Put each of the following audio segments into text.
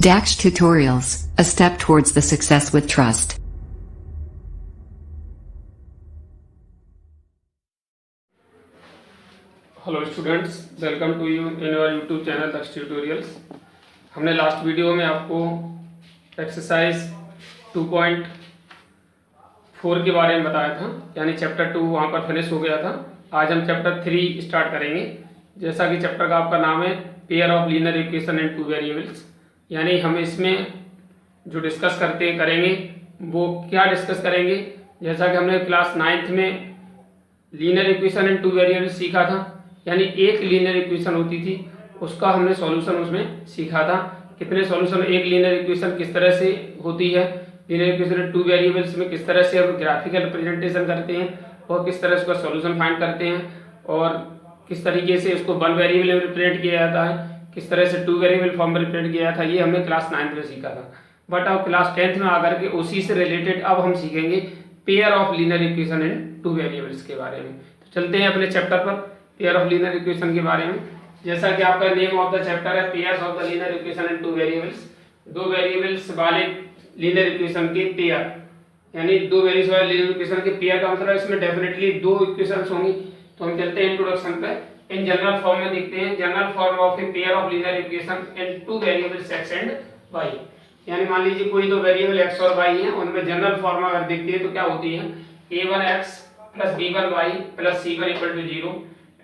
Dax Tutorials, a step towards the success with trust. Hello students, welcome to you in your YouTube channel Daksh tutorials. हमने last video में आपको exercise 2.4 के बारे में बताया था, यानी चैप्टर 2 वहाँ पर फिनिश हो गया था। आज हम चैप्टर 3 स्टार्ट करेंगे। जैसा कि चैप्टर का आपका नाम है pair of linear equation and two variables, यानी हम इसमें जो डिस्कस करेंगे वो क्या डिस्कस करेंगे। जैसा कि हमने क्लास 9th में linear equation and two variables सीखा था, यानी एक लीनियर इक्वेशन होती थी उसका हमने सॉल्यूशन उसमें सीखा था। कितने सॉल्यूशन, एक लीनियर इक्वेशन किस तरह से होती है, लीनियर इक्वेशन टू वेरिएबल्स में किस तरह से हम ग्राफिकल रिप्रेजेंटेशन करते हैं और किस तरह से उसका सॉल्यूशन फाइंड करते हैं, और किस तरीके से उसको वन वेरिएबल में रिप्रेजेंट किया जाता है, किस तरह से टू वेरिएबल फॉर्म में रिप्रेजेंट किया जाता है। ये हमने क्लास 9th में सीखा था। बट अब क्लास 10th में आकर के उसी से रिलेटेड अब हम सीखेंगे pair of linear equation and two variables के बारे में। तो चलते हैं अपने चैप्टर पर, पेयर ऑफ लीनियर इक्वेशन के बारे में। जैसा कि आपका नेम ऑफ द चैप्टर है pairs of the linear equation and two variables, दो वेरिएबल्स वाले लीनियर इक्वेशन के पेयर, यानी दो वेरिएबल्स वाले लीनियर इक्वेशन के पेयर का मतलब इसमें डेफिनेटली दो इक्वेशंस होंगी। तो हम चलते हैं इंट्रोडक्शन पे। इन जनरल फॉर्म में देखते हैं general form of a pair of linear equation and two variables x and y, यानी मान लीजिए कोई दो वेरिएबल x और y हैं, उनमें जनरल फॉर्म अगर देखते हैं तो क्या होती है a1x plus b1y plus c1 equal to 0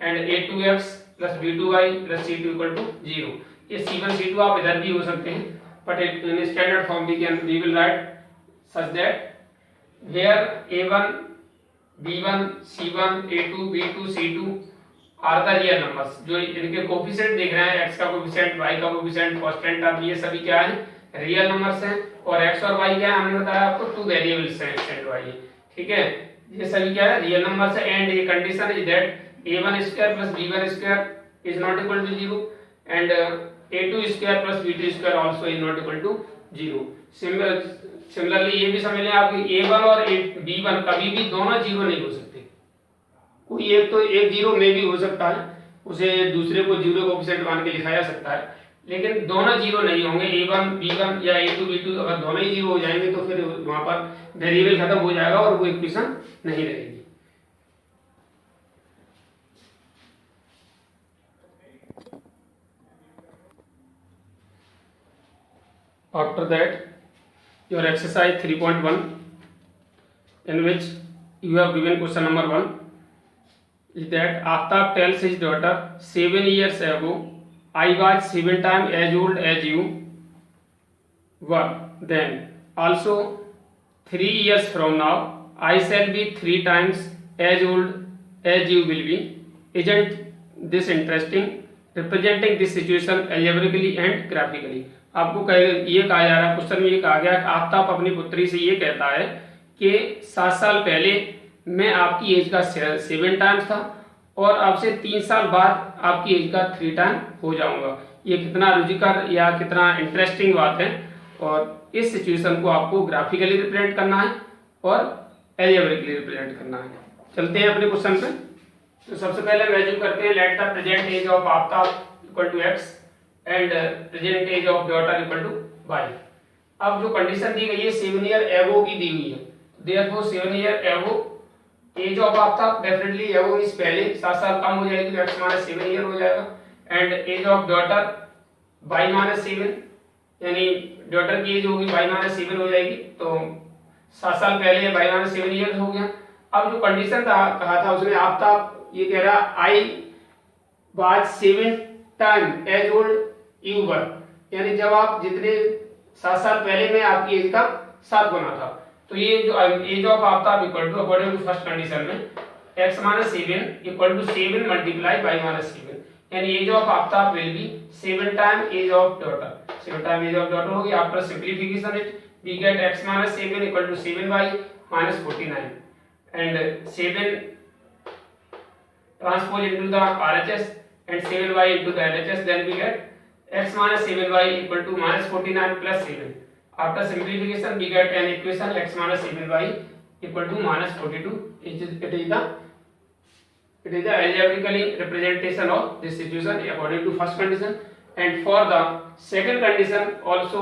and a2x plus b2y plus c2 equal to 0। ये c1 c2 आप इधर भी हो सकते हैं, but in standard form we will write such that where a1 b1 c1 a2 b2 c2 are the real numbers. जो इनके coefficient देख रहे हैं, x का कोफिशिएंट, y का कोफिशिएंट, कांस्टेंट टर्म, ये सभी क्या है रियल नंबर्स हैं। और x और y क्या है हमने बताया आपको टू वेरिएबल्स हैं x एंड y, ठीक है। ये सभी क्या है रियल नंबर्स है। एंड ये condition is that a1 square plus b1 square is not equal to 0 and a2 square plus b2 square also is not equal to 0। Similarly ये भी समझ लें आप a1 और b1 कभी भी दोनों 0 नहीं हो सकते। कोई एक तो एक 0 में भी हो सकता है, उसे दूसरे को 0 कोफिशिएंट मान के लिखा जा सकता है, लेकिन दोनों 0 नहीं होंगे। a1 b1 या a2 b2 अगर दोनों ही 0 हो जाएंगे तो फिर वहां पर वेरिएबल खत्म हो जाएगा और वो इक्वेशन नहीं रहेगी। After that, your exercise 3.1 in which you have given question number 1 is that Aftab tells his daughter 7 years ago I was 7 times as old as you were then. Also 3 years from now I shall be 3 times as old as you will be. Isn't this interesting? Representing this situation algebraically and graphically. आपको ये कहा जा रहा है, question में ये कहा गया कि आफ्ताब अपनी पुत्री से ये कहता है कि 7 साल पहले मैं आपकी एज का 7 टाइम्स था और अब से 3 साल बाद आपकी एज का 3 टाइम हो जाऊंगा। ये कितना रुचिकर या कितना इंटरेस्टिंग बात है। और इस सिचुएशन को आपको ग्राफिकली रिप्रेजेंट करना है और एल्जेब्रिकली रिप्रेजेंट करना है। चलते हैं अपने क्वेश्चन पे। तो सबसे पहले हम एज्यूम करते हैं let the present age of Aftab equal to x and present age of daughter equal to y। अब जो कंडीशन दी गई है 7 ईयर एगो की दी हुई है, therefore 7 year ago age of Aftab definitely ago इस पहले 7 साल कम हो जाएगी तो x माइनस 7 ईयर हो जाएगा। And age of daughter y minus 7, यानी डॉटर की एज होगी y माइनस 7 हो जाएगी, तो 7 साल पहले y माइनस 7 ईयर हो गया। अब जो कंडीशन कहा था उसमें आफ्ताब ये कह रहा I was 7 time age old you were, यानी जब आप जितने 7 साल पहले में आपकी एज का 7 गुना था। तो ये जो age of Aftab equal to according to first condition में x minus 7 equal to 7 multiply y minus 7, यानी age of Aftab will be 7 time age of daughter. 7 time age of daughter होगी। After simplification it we get x minus 7 equal to 7y minus 49 and 7 transpose into the RHS and 7y into the LHS, then we get x minus 7y equal to minus 49 plus 7. After simplification we get an equation x minus 7y equal to minus 42. It is the algebraically representation of this situation according to first condition. and for the second condition also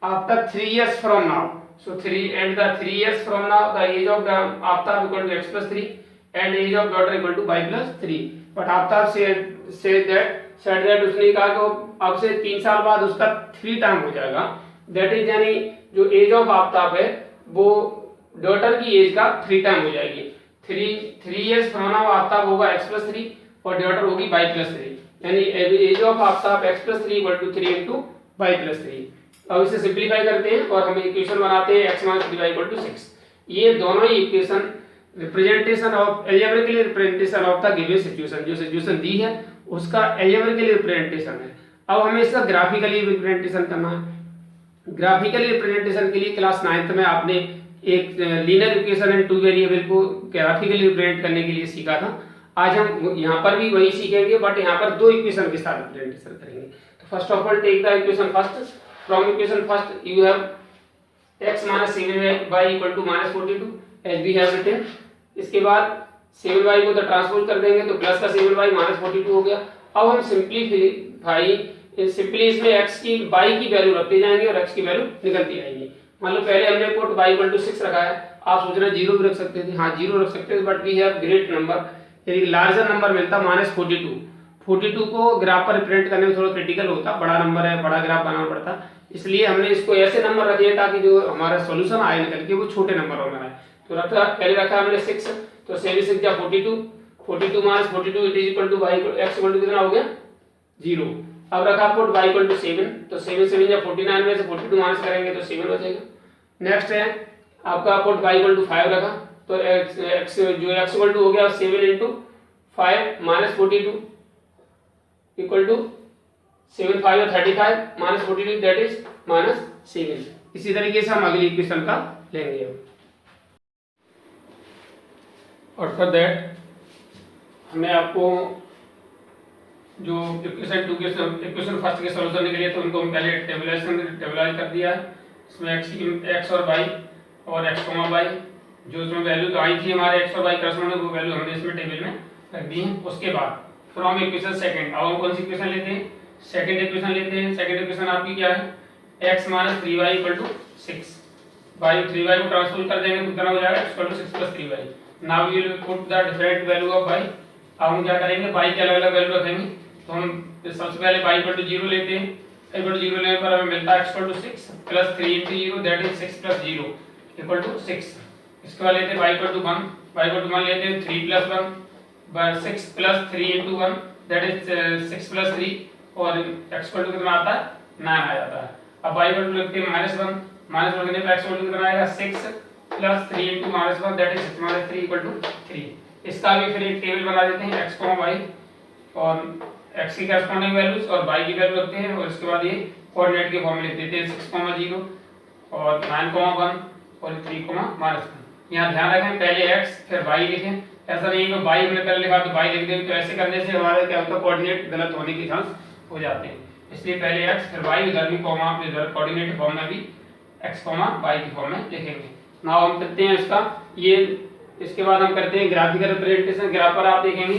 after 3 years from now, so 3 and the 3 years from now the age of the Aftab equal to x plus 3 and age of daughter equal to y plus 3, but Aftab said that उसने कहा कि अब से 3 साल बाद उसका 3 time हो जाएगा, दैट इज यानी जो एज ऑफ आफ्ताब है वो डॉटर की एज का 3 टाइम हो जाएगी। 3 इयर्स फ्रॉम नाउ आफ्ताब होगा x प्लस 3 और डॉटर होगी y प्लस 3, यानी age of Aftab x plus 3 equal to 3 into y plus 3। अब इसे सिंप्लीफाई करते हैं और हम इक्वेशन बनाते हैं x minus 3y equal to 6। ये दोनों ही equation representation of algebraically representation of the given situation, जो सिचुएशन दी है उसका एल्जेब्रिकली रिप्रेजेंटेशन है। अब हमें इसका ग्राफिकली रिप्रेजेंटेशन करना है। ग्राफिकली रिप्रेजेंटेशन के लिए क्लास 9th में आपने एक लीनियर इक्वेशन एंड 2 वेरिएबल को ग्राफिकली रिप्रेजेंट करने के लिए सीखा था। आज हम यहाँ पर भी वही सीखेंगे, बट यहाँ पर 2 इक्वेशन के साथ रिप्रेजेंटेशन करेंगे। तो first of all take the equation first. From equation first you have x minus 7y equal to minus 42 as we have written. इसके बाद 7y को तो ट्रांसपोज कर देंगे तो प्लस का 7y माइनस 42 हो गया। अब हम सिंपली इसमें x की y की वैल्यू रखते जाएंगे और x की वैल्यू निकलती आएगी। मान लो पहले हमने पुट y इक्वल टू 6 रखा है, आप सोच रहे हैं 0 भी रख सकते थे, हाँ 0 रख सकते थे, but we have great number, यानी लार्जर नंबर मिलता माइनस 42 को ग्राफ पर रिप्रेजेंट करने में थोड़ा क्रिटिकल होता, बड़ा नंबर है, बड़ा ग्राफ बनाना पड़ता, इसलिए हमने इसको ऐसे नंबर रखे ताकि जो हमारा सॉल्यूशन आए निकल के वो छोटे नंबरों में आए। तो पहले रखा हमने 6, तो 7 6 जा 42 minus 42 it is equal to y x equal to कितना हो गया 0। अब रखा पुट y इक्वल टू 7, तो 7 7 जा 49 में से 42 माइनस करेंगे तो 7 बचेगा। नेक्स्ट है आपका पुट y इक्वल टू 5 रखा, तो x जो x इक्वल टू हो गया 7 into 5 minus 42 equal to 7 5 35 minus 42 that is minus 7। इसी तरीके से हम अगली इक्वेशन का लेंगे। और फॉर दैट हमें आपको जो इक्वेशन फर्स्ट के सॉल्यूशन के लिए तो उनको हम पहले टेबलाइज कर दिया है। इसमें x और y और x, y जो इसमें वैल्यू तो आई थी हमारे x और y करस्पॉन्डिंग वो वैल्यू हमने इसमें टेबल में रख दी है। उसके बाद फ्रॉम इक्वेशन सेकंड, अब हम कौन सी इक्वेशन लेते हैं, सेकंड इक्वेशन लेते हैं। सेकंड इक्वेशन आपकी क्या है, x minus 3y equal to 6, by 3y को ट्रांसपोज कर देंगे तो कितना हो जाएगा x equal to 6 plus 3y। Now we will put the different value of y। अब हम क्या करेंगे, y के अलग अलग वैल्यू रखेंगे, तो हम सबसे पहले y इक्वल टू 0 लेते हैं। इक्वल टू 0 लेने पर हमें मिलता है x equal to 6 plus 3 into 0 that is 6 plus 0 equal to 6। इसके बाद लेते हैं y equal to 1, y equal to 1 लेते हैं 3 plus 1 by 6 plus 3 into 1 that is 6 plus 3 और x इक्वल टू कितना आता है 9 आ जाता है। अब y इक्वल टू लिखते हैं -1 लिखने पर x इक्वल टू कितना आएगा 6 plus 3 into -1 that is 6 minus 3 equal to 3। इसका भी फिर एक टेबल बना देते हैं x, y और x की करस्पॉन्डिंग वैल्यूज और y की वैल्यू रखते हैं और इसके बाद ये कोऑर्डिनेट के फॉर्म में लिख देते हैं 6, 0 और 9, 1 और 3, -1। यहाँ ध्यान रखें पहले x फिर y लिखें, ऐसा नहीं कि y हमने पहले लिखा तो y लिख दें, तो ऐसे करने से हमारा क्या होता है कोऑर्डिनेट गलत होने के चांस हो जाते हैं। इसलिए पहले x फिर y इधर भी कॉमा इधर कोऑर्डिनेट फॉर्म में भी x, y की फॉर्म में लिखेंगे। नाउ हम करते हैं इसका ये, इसके बाद हम करते हैं ग्राफिकल रिप्रेजेंटेशन। ग्राफ पर आप देखेंगे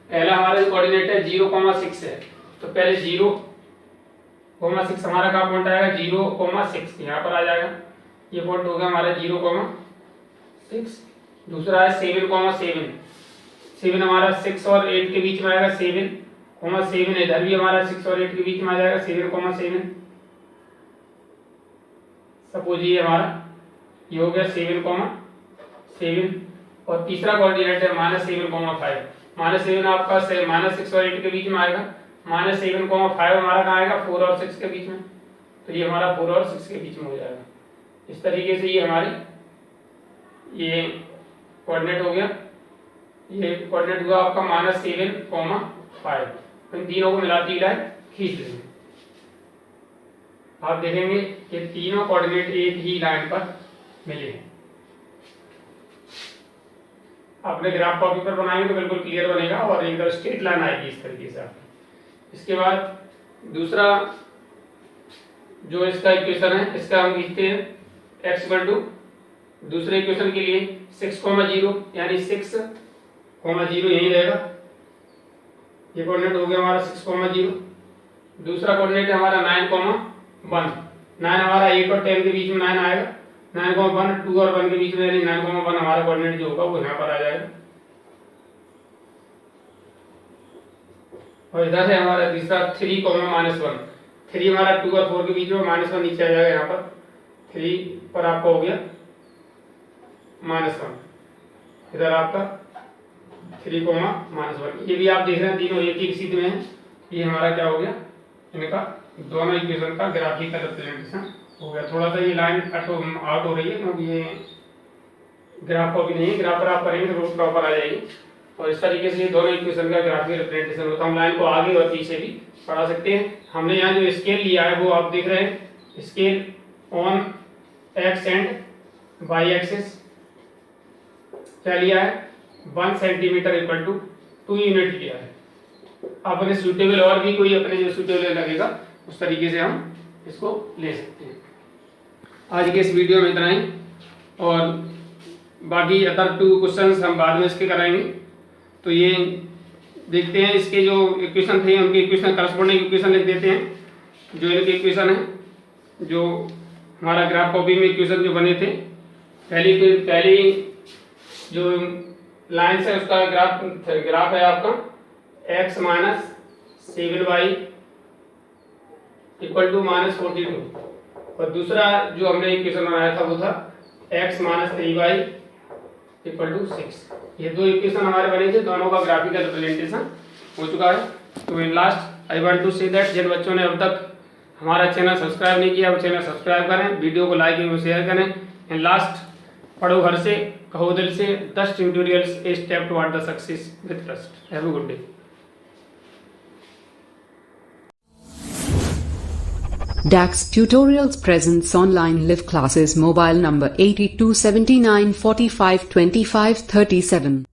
पहला हमारा कोऑर्डिनेट है 0,6 है, तो पहले 0,6 हमारा कहाँ पॉइंट आएगा 0,6 यहाँ पर आ जाएगा, ये पॉइंट होगा हमारा 0,6। दूसरा है 7,7 हमारा 6 और 8 के बीच में आएगा 7,7 इधर भी हमारा 6 और 8 के बीच में आ जाएगा 7,7। सपोज ये हमारा ये हो गया 7,7 और तीसरा कोऑर्डिनेट है -7,5 -7 आपका -6 और 8 के बीच में आएगा, -7,5 हमारा कहाँ आएगा 4 और 6 के बीच में, तो ये हमारा 4 और 6 के बीच में हो जाएगा। इस तरीके से ये हमारी ये कोऑर्डिनेट हो गया, ये कोऑर्डिनेट हुआ आपका -7,5। इन तीनों को मिलाती हुई लाइन खींच लेंगे, आप देखेंगे ये तीनों कोऑर्डिनेट एक ही लाइन पर मिले हैं। आपने ग्राफ कॉपी पर बनाएंगे तो बिल्कुल क्लियर बनेगा और एक स्ट्रेट लाइन आएगी इस तरीके से आपकी। इसके बाद दूसरा जो इसका इक्वेशन है इसका हम लिखते हैं x इक्वल टू दूसरे इक्वेशन के लिए 6,0 यानी 6,0 यही रहेगा, ये कोऑर्डिनेट हो गया हमारा 6,0। दूसरा कोऑर्डिनेट हमारा 9,1, 9 हमारा 8 और 10 के बीच में 9 आएगा, 9,1 2 और 1 के बीच में, यानी 9,1 हमारा कोऑर्डिनेट जो होगा वो यहाँ पर आ जाएगा। और इधर है हमारा तीसरा 3,-1, 3 हमारा 2 और 4 के बीच में, -1 नीचे आ जाएगा यहाँ पर, 3 पर आपका हो गया -1, इधर आपका 3,-1। ये भी आप देख रहे हैं तीनों एक ही सीध में है। ये हमारा क्या हो गया, इनका दोनों इक्वेशन का ग्राफिकल रिप्रेजेंटेशन हो गया। थोड़ा सा ये लाइन आउट हो रही है क्योंकि ये ग्राफ कॉपी नहीं है, ग्राफ पर आप करेंगे तो प्रॉपर आ जाएगी। और इस तरीके से ये दोनों इक्वेशन का ग्राफिकल रिप्रेजेंटेशन होता है। हम लाइन को आगे और पीछे भी पढ़ा सकते हैं। हमने यहाँ जो स्केल लिया है वो आप देख रहे हैं, scale on X and Y axis क्या लिया है, 1 सेंटीमीटर इक्वल टू 2 यूनिट लिया है। अपने सूटेबल और भी कोई अपने जो सूटेबल लगेगा उस तरीके से हम इसको ले सकते हैं। आज के इस वीडियो में इतना ही, और बाकी अदर 2 क्वेश्चंस हम बाद में इसके कराएंगे। तो ये देखते हैं, इसके जो इक्वेशन थे उनके इक्वेशन करस्पॉन्डिंग इक्वेशन लिख देते हैं। जो इनके इक्वेशन है, जो हमारा ग्राफ कॉपी में इक्वेशन जो बने थे, पहली जो लाइन है उसका ग्राफ है आपका x - 7y इक्वल टू -42, और दूसरा जो हमने इक्वेशन बनाया था वो था x - 3y इक्वल टू 6। ये 2 इक्वेशन हमारे बने थे, दोनों का ग्राफिकल रिप्रेजेंटेशन हो चुका है। तो in last I want to say that जिन बच्चों ने अब तक हमारा चैनल सब्सक्राइब नहीं किया वो चैनल सब्सक्राइब करें, वीडियो को लाइक एवं शेयर करें। एंड लास्ट, पढ़ो घर से, कहो दिल से, 10 tutorials a step toward the success with trust. Have a good day. DAX Tutorials presents online live classes. Mobile number 8279452537.